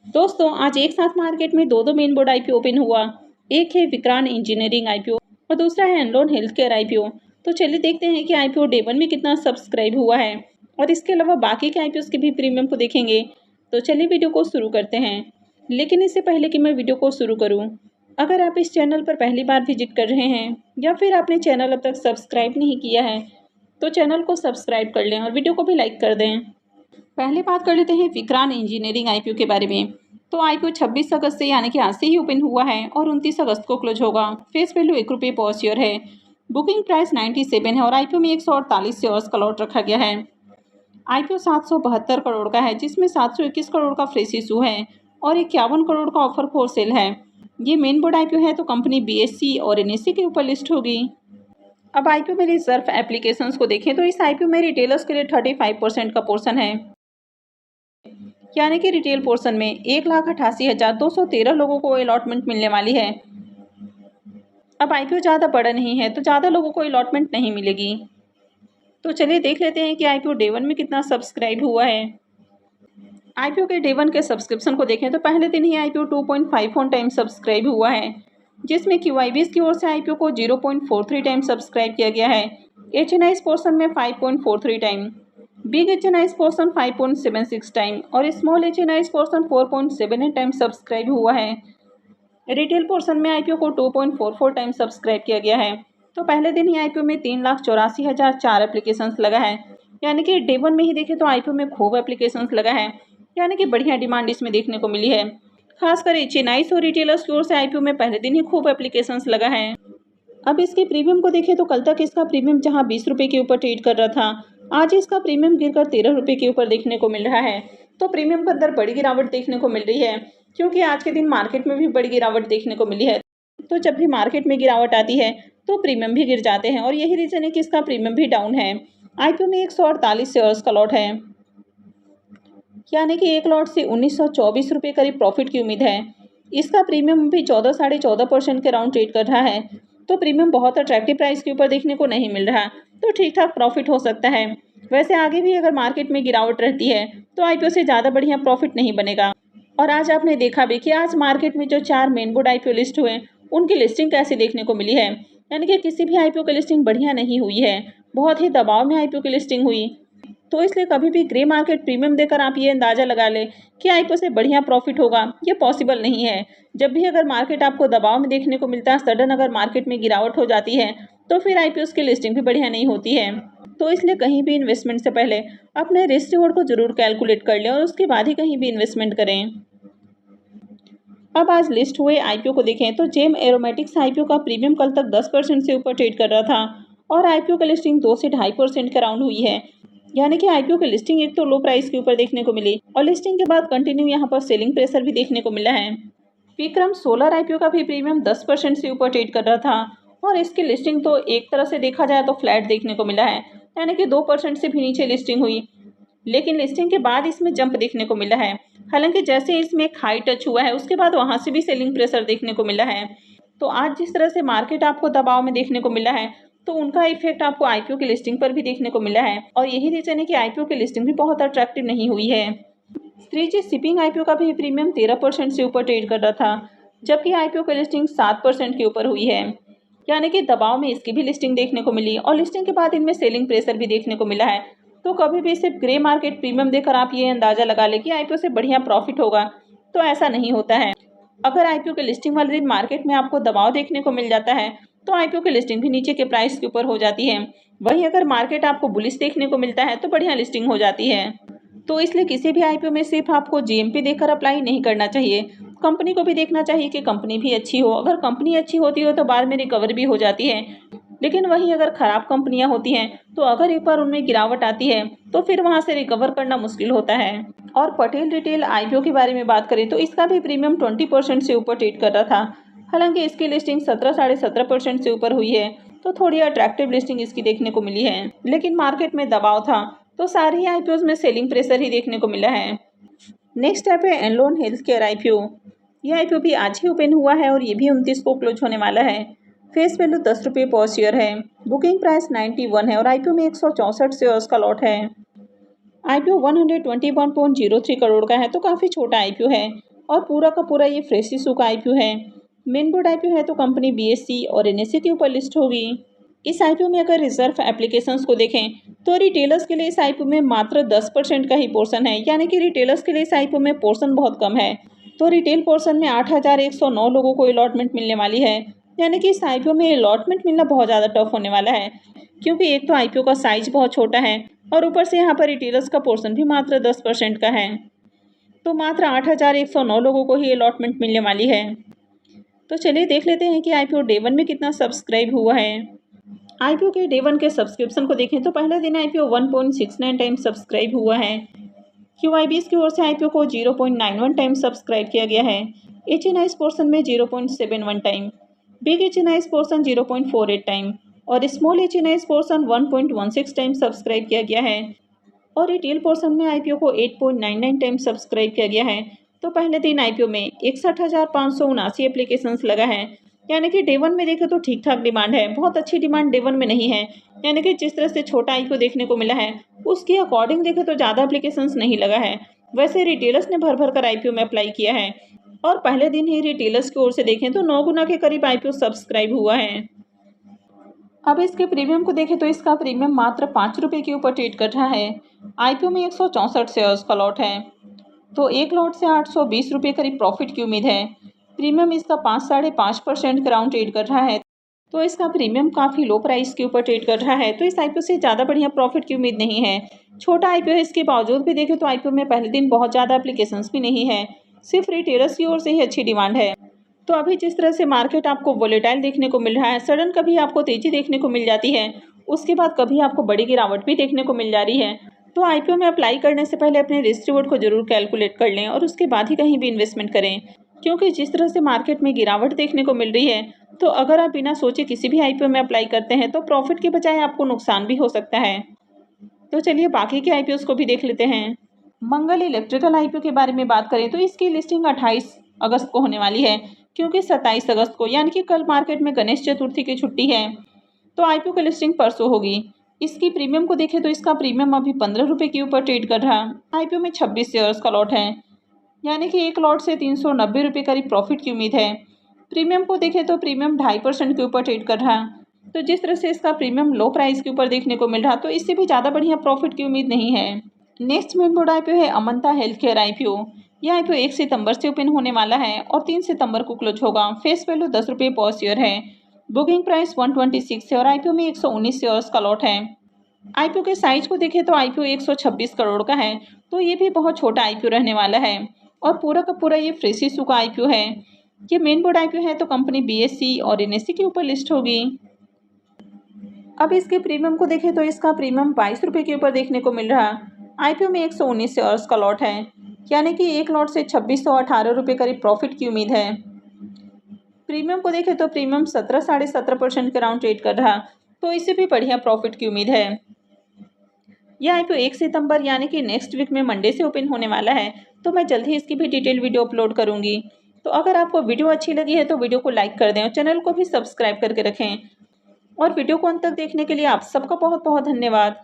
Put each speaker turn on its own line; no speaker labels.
दोस्तों आज एक साथ मार्केट में दो मेन बोर्ड आईपीओ ओपन हुआ। एक है विक्रांत इंजीनियरिंग आईपीओ और दूसरा है एनलॉन हेल्थ केयर आईपीओ। तो चलिए देखते हैं कि आईपीओ डे 1 में कितना सब्सक्राइब हुआ है और इसके अलावा बाकी के आईपीओ के भी प्रीमियम को देखेंगे। तो चलिए वीडियो को शुरू करते हैं। लेकिन इससे पहले कि मैं वीडियो को शुरू करूँ, अगर आप इस चैनल पर पहली बार विजिट कर रहे हैं या फिर आपने चैनल अब तक सब्सक्राइब नहीं किया है तो चैनल को सब्सक्राइब कर लें और वीडियो को भी लाइक कर दें। पहले बात कर लेते हैं विक्रांत इंजीनियरिंग आईपीओ के बारे में। तो आईपीओ 26 अगस्त से यानी कि आज से ही ओपन हुआ है और 29 अगस्त को क्लोज होगा। फेस वैल्यू ₹1 पर शेयर है। बुकिंग प्राइस 97 है और आईपीओ में 148 शेयर्स का लॉट रखा गया है। आईपीओ 772 करोड़ का है, जिसमें 721 करोड़ का फ्रेश इशू है और 51 करोड़ का ऑफर फॉर सेल है। ये मेन बोर्ड आईपीओ है तो कंपनी बीएसई और एनएसई के ऊपर लिस्ट होगी। अब आईपीओ में रिजर्व एप्लीकेशंस को देखें तो इस आईपीओ में रिटेलर्स के लिए 35% का पोर्शन है, यानी कि रिटेल पोर्शन में 1,88,213 लोगों को अलॉटमेंट मिलने वाली है। अब आईपीओ ज़्यादा बड़ा नहीं है तो ज़्यादा लोगों को अलॉटमेंट नहीं मिलेगी। तो चलिए देख लेते हैं कि आईपीओ डे 1 में कितना सब्सक्राइब हुआ है। आईपीओ के डे 1 के सब्सक्रिप्शन को देखें तो पहले दिन ही आईपीओ 2.51 टाइम सब्सक्राइब हुआ है, जिसमें क्यूआईबीज की ओर से आईपीओ को 0.43 टाइम सब्सक्राइब किया गया है। एचएनआईज पोर्शन में 5.43 टाइम, बिग एचएनआईज पोर्शन 5.76 टाइम और स्मॉल एचएनआईज पोर्शन 4.78 टाइम सब्सक्राइब हुआ है। रिटेल पोर्शन में आईपीओ को 2.44 टाइम सब्सक्राइब किया गया है। तो पहले दिन ही आईपीओ में 3,84,004 एप्लीकेशंस लगा है, यानी कि डे 1 में ही देखें तो आईपीओ में खूब एप्लीकेशंस लगा है, यानी कि बढ़िया डिमांड इसमें देखने को मिली है। खासकर एचएनआईज और रिटेलर्स की ओर से आईपीओ में पहले दिन ही खूब एप्लीकेशंस लगा है। अब इसके प्रीमियम को देखें तो कल तक इसका प्रीमियम जहां ₹20 के ऊपर ट्रेड कर रहा था, आज इसका प्रीमियम गिरकर ₹13 के ऊपर देखने को मिल रहा है। तो प्रीमियम के अंदर बड़ी गिरावट देखने को मिल रही है, क्योंकि आज के दिन मार्केट में भी बड़ी गिरावट देखने को मिली है। तो जब भी मार्केट में गिरावट आती है तो प्रीमियम भी गिर जाते हैं और यही रीज़न है कि इसका प्रीमियम भी डाउन है। आईपीओ में 148 शेयर्स का लॉट है, यानी कि एक लॉट से ₹1924 करीब प्रॉफिट की उम्मीद है। इसका प्रीमियम भी 14 साढ़े 14% के राउंड ट्रेड कर रहा है। तो प्रीमियम बहुत अट्रैक्टिव प्राइस के ऊपर देखने को नहीं मिल रहा, तो ठीक ठाक प्रॉफिट हो सकता है। वैसे आगे भी अगर मार्केट में गिरावट रहती है तो आईपीओ से ज़्यादा बढ़िया प्रॉफिट नहीं बनेगा। और आज आपने देखा भी कि आज मार्केट में जो 4 मेन बोर्ड आईपीओ लिस्ट हुए उनकी लिस्टिंग कैसे देखने को मिली है, यानी कि किसी भी आईपीओ की लिस्टिंग बढ़िया नहीं हुई है, बहुत ही दबाव में आईपीओ की लिस्टिंग हुई। तो इसलिए कभी भी ग्रे मार्केट प्रीमियम देकर आप ये अंदाज़ा लगा लें कि आईपीओ से बढ़िया प्रॉफिट होगा, ये पॉसिबल नहीं है। जब भी अगर मार्केट आपको दबाव में देखने को मिलता है, सडन अगर मार्केट में गिरावट हो जाती है तो फिर आईपीओ की लिस्टिंग भी बढ़िया नहीं होती है। तो इसलिए कहीं भी इन्वेस्टमेंट से पहले अपने रिस्क रिवॉर्ड को जरूर कैलकुलेट कर लें और उसके बाद ही कहीं भी इन्वेस्टमेंट करें। अब आज लिस्ट हुए आईपीओ को देखें तो जेम एरोमेटिक्स आईपीओ का प्रीमियम कल तक 10% से ऊपर ट्रेड कर रहा था और आईपीओ की लिस्टिंग 2 से 2.5% के राउंड हुई है, यानी कि आईपीओ की लिस्टिंग एक तो लो प्राइस के ऊपर देखने को मिली और लिस्टिंग के बाद कंटिन्यू यहाँ पर सेलिंग प्रेशर भी देखने को मिला है। विक्रम सोलर आईपीओ का भी प्रीमियम 10% से ऊपर ट्रेड कर रहा था और इसकी लिस्टिंग तो एक तरह से देखा जाए तो फ्लैट देखने को मिला है, यानी कि 2% से भी नीचे लिस्टिंग हुई, लेकिन लिस्टिंग के बाद इसमें जंप देखने को मिला है। हालांकि जैसे इसमें एक हाई टच हुआ है उसके बाद वहां से भी सेलिंग प्रेशर देखने को मिला है। तो आज जिस तरह से मार्केट आपको दबाव में देखने को मिला है तो उनका इफेक्ट आपको आईपीओ की लिस्टिंग पर भी देखने को मिला है और यही रीजन है कि आईपीओ की लिस्टिंग भी बहुत अट्रैक्टिव नहीं हुई है। 3G शिपिंग आईपीओ का भी प्रीमियम 13% से ऊपर ट्रेड कर रहा था, जबकि आईपीओ की लिस्टिंग 7% के ऊपर हुई है, यानी कि दबाव में इसकी भी लिस्टिंग देखने को मिली और लिस्टिंग के बाद इनमें सेलिंग प्रेशर भी देखने को मिला है। तो कभी भी सिर्फ ग्रे मार्केट प्रीमियम देकर आप ये अंदाजा लगा ले कि आईपीओ से बढ़िया प्रॉफिट होगा, तो ऐसा नहीं होता है। अगर आईपीओ के लिस्टिंग वाले दिन मार्केट में आपको दबाव देखने को मिल जाता है तो आईपीओ की लिस्टिंग भी नीचे के प्राइस के ऊपर हो जाती है। वहीं अगर मार्केट आपको बुलिश देखने को मिलता है तो बढ़िया लिस्टिंग हो जाती है। तो इसलिए किसी भी आईपीओ में सिर्फ आपको जीएमपी देखकर अप्लाई नहीं करना चाहिए, कंपनी को भी देखना चाहिए कि कंपनी भी अच्छी हो। अगर कंपनी अच्छी होती हो तो बाद में रिकवर भी हो जाती है, लेकिन वहीं अगर ख़राब कंपनियां होती हैं तो अगर एक बार उनमें गिरावट आती है तो फिर वहां से रिकवर करना मुश्किल होता है। और पटेल रिटेल आईपीओ के बारे में बात करें तो इसका भी प्रीमियम 20% से ऊपर ट्रेड कर रहा था। हालांकि इसकी लिस्टिंग 17 साढ़े 17% से ऊपर हुई है, तो थोड़ी अट्रैक्टिव लिस्टिंग इसकी देखने को मिली है, लेकिन मार्केट में दबाव था तो सारे ही आईपीओ में सेलिंग प्रेशर ही देखने को मिला है। नेक्स्ट ऐप है एनलॉन हेल्थ केयर आईपीओ। यह आईपीओ भी आज ही ओपन हुआ है और ये भी 29 को क्लोज होने वाला है। फेस वैल्यू ₹10 पर शेयर है। बुकिंग प्राइस 91 है और आईपीओ में 164 शेयर्स का लॉट है। आईपीओ 121.03 करोड़ का है, तो काफ़ी छोटा आईपीओ है। और पूरा का पूरा ये फ्रेश इशू का आईपीओ है। मेन बोर्ड आईपीओ है तो कंपनी बीएसई और एनएसई के ऊपर लिस्ट होगी। इस आईपीओ में अगर रिजर्व एप्लीकेशंस को देखें तो रिटेलर्स के लिए इस आईपीओ में मात्र 10% का ही पोर्शन है, यानी कि रिटेलर्स के लिए इस आईपीओ में पोर्शन बहुत कम है। तो रिटेल पोर्शन में 8,109 लोगों को अलॉटमेंट मिलने वाली है, यानी कि इस आईपीओ में अलॉटमेंट मिलना बहुत ज़्यादा टफ होने वाला है, क्योंकि एक तो आईपीओ का साइज बहुत छोटा है और ऊपर से यहाँ पर रिटेलर्स का पोर्शन भी मात्र 10% का है। तो मात्र 8,109 लोगों को ही अलॉटमेंट मिलने वाली है। तो चलिए देख लेते हैं कि आईपीओ डे 1 में कितना सब्सक्राइब हुआ है। आईपीओ के डे 1 के सब्सक्रिप्शन को देखें तो पहले दिन आईपीओ 1.69 टाइम सब्सक्राइब हुआ है। क्यूआईबीएस की ओर से आईपीओ को 0.91 टाइम सब्सक्राइब किया गया है। एचएनआईएस पोर्शन में 0.71 टाइम, बिग एचएनआईएस पोर्शन 0.48 टाइम और स्मॉल एचएनआईएस पोर्शन 1.16 टाइम सब्सक्राइब किया गया है। और रिटेल पोर्शन में आईपीओ को 8.99 टाइम सब्सक्राइब किया गया है। तो पहले दिन आईपीओ में 61,579 एप्लीकेशंस लगा है, यानी कि डे 1 में देखें तो ठीक ठाक डिमांड है, बहुत अच्छी डिमांड डे 1 में नहीं है। यानी कि जिस तरह से छोटा आईपीओ देखने को मिला है उसके अकॉर्डिंग देखें तो ज़्यादा एप्लीकेशंस नहीं लगा है। वैसे रिटेलर्स ने भर भर कर आईपीओ में अप्लाई किया है और पहले दिन ही रिटेलर्स की ओर से देखें तो 9 गुना के करीब आईपीओ सब्सक्राइब हुआ है। अब इसके प्रीमियम को देखें तो इसका प्रीमियम मात्र 5 रुपये के ऊपर ट्रेड कर रहा है। आईपीओ में 164 शेयर्स का लॉट है, तो एक लॉट से 820 रुपये करीब प्रॉफिट की उम्मीद है। प्रीमियम इसका 5.5% के राउंड ट्रेड कर रहा है, तो इसका प्रीमियम काफ़ी लो प्राइस के ऊपर ट्रेड कर रहा है। तो इस आईपीओ से ज़्यादा बढ़िया प्रॉफिट की उम्मीद नहीं है। छोटा आईपीओ है, इसके बावजूद भी देखें तो आईपीओ में पहले दिन बहुत ज़्यादा एप्लीकेशंस भी नहीं है, सिर्फ रिटेलर्स की ओर से ही अच्छी डिमांड है। तो अभी जिस तरह से मार्केट आपको वोलेटाइल देखने को मिल रहा है, सडन कभी आपको तेजी देखने को मिल जाती है, उसके बाद कभी आपको बड़ी गिरावट भी देखने को मिल जा रही है। तो आईपीओ में अप्लाई करने से पहले अपने रिस्क रिवॉर्ड को जरूर कैलकुलेट कर लें और उसके बाद ही कहीं भी इन्वेस्टमेंट करें, क्योंकि जिस तरह से मार्केट में गिरावट देखने को मिल रही है तो अगर आप बिना सोचे किसी भी आईपीओ में अप्लाई करते हैं तो प्रॉफिट के बजाय आपको नुकसान भी हो सकता है। तो चलिए बाकी के आईपीओ को भी देख लेते हैं। मंगल इलेक्ट्रिकल आईपीओ के बारे में बात करें तो इसकी लिस्टिंग 28 अगस्त को होने वाली है, क्योंकि 27 अगस्त को यानी कि कल मार्केट में गणेश चतुर्थी की छुट्टी है, तो आईपीओ की लिस्टिंग परसों होगी। इसकी प्रीमियम को देखें तो इसका प्रीमियम अभी 15 रुपये के ऊपर ट्रेड कर रहा है। आईपीओ में 26 शेयर्स का लॉट है, यानी कि एक लॉट से 390 रुपये करीब प्रॉफिट की उम्मीद है। प्रीमियम को देखें तो प्रीमियम 2.5% के ऊपर ट्रेड कर रहा है। तो जिस तरह से इसका प्रीमियम लो प्राइस के ऊपर देखने को मिल रहा, तो इससे भी ज़्यादा बढ़िया प्रॉफिट की उम्मीद नहीं है। नेक्स्ट मेन बोर्ड आईपीओ है अमंता हेल्थ केयर आईपीओ। यह आईपीओ 1 सितंबर से ओपन होने वाला है और 3 सितंबर को क्लोज होगा। फेस वैल्यू 10 रुपये पर शेयर है। बुकिंग प्राइस 126 है और आईपीओ में 119 शेयर्स का लॉट है। आईपीओ के साइज को देखें तो आईपीओ 126 करोड़ का है, तो ये भी बहुत छोटा आईपीओ रहने वाला है और पूरा का पूरा ये फ्रेश इशू का आईपीओ है। ये मेन बोर्ड आईपीओ है तो कंपनी बीएसई और एनएसई के ऊपर लिस्ट होगी। अब इसके प्रीमियम को देखें तो इसका प्रीमियम 22 रुपये के ऊपर देखने को मिल रहा। आईपीओ में 119 शेयर्स का लॉट है, यानी कि एक लॉट से 2618 रुपये करीब प्रॉफिट की उम्मीद है। प्रीमियम को देखें तो प्रीमियम 17.5% के राउंड ट्रेड कर रहा, तो इससे भी बढ़िया प्रॉफिट की उम्मीद है। यह आईपीओ 1 सितंबर यानी कि नेक्स्ट वीक में मंडे से ओपन होने वाला है, तो मैं जल्द ही इसकी भी डिटेल वीडियो अपलोड करूंगी। तो अगर आपको वीडियो अच्छी लगी है तो वीडियो को लाइक कर दें और चैनल को भी सब्सक्राइब करके रखें। और वीडियो को अंत तक देखने के लिए आप सबका बहुत बहुत धन्यवाद।